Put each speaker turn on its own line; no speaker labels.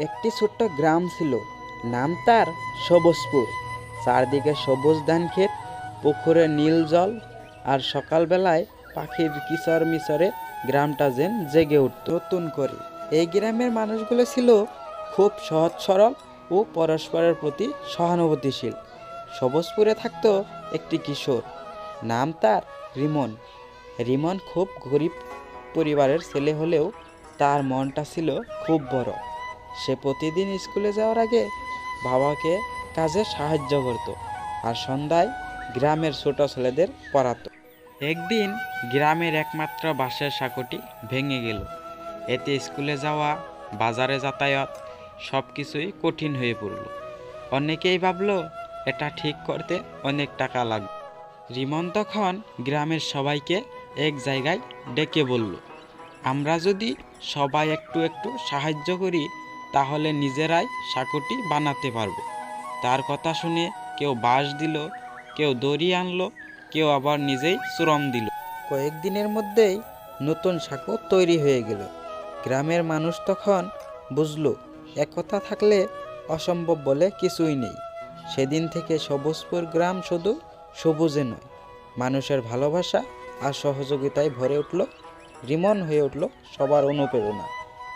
একটি ছোট্ট গ্রাম ছিল, নাম তার সবুজপুর। চারদিকে সবুজ ধান ক্ষেত, পুকুরে নীল জল, আর সকালবেলায় পাখির কিচর মিচরে গ্রামটা যেন জেগে উঠত নতুন করে। এই গ্রামের মানুষগুলো ছিল খুব সহজ সরল ও পরস্পরের প্রতি সহানুভূতিশীল। সবুজপুরে থাকতো একটি কিশোর, নাম তার রিমন। রিমন খুব গরিব পরিবারের ছেলে হলেও তার মনটা ছিল খুব বড়। সে প্রতিদিন স্কুলে যাওয়ার আগে বাবাকে কাজে সাহায্য করত, আর সন্ধ্যায় গ্রামের ছোট ছেলেদের পড়াতো। একদিন গ্রামের একমাত্র বাঁশের সাঁকোটি ভেঙে গেল। এতে স্কুলে যাওয়া, বাজারে যাতায়াত সব কিছুই কঠিন হয়ে পড়ল। অনেকেই ভাবল এটা ঠিক করতে অনেক টাকা লাগবে। রিমন তখন গ্রামের সবাইকে এক জায়গায় ডেকে বলল, আমরা যদি সবাই একটু একটু সাহায্য করি তাহলে নিজেরাই সাঁকোটি বানাতে পারবো। তার কথা শুনে কেউ বাঁশ দিল, কেউ দড়ি আনলো, কেউ আবার নিজেই শ্রম দিল। কয়েকদিনের মধ্যেই নতুন সাঁকো তৈরি হয়ে গেল। গ্রামের মানুষ তখন বুঝলো একতা থাকলে অসম্ভব বলে কিছুই নেই। সেদিন থেকে সবুজপুর গ্রাম শুধু সবুজে নয়, মানুষের ভালোবাসা আর সহযোগিতায় ভরে উঠল। রিমন হয়ে উঠল সবার অনুপ্রেরণা।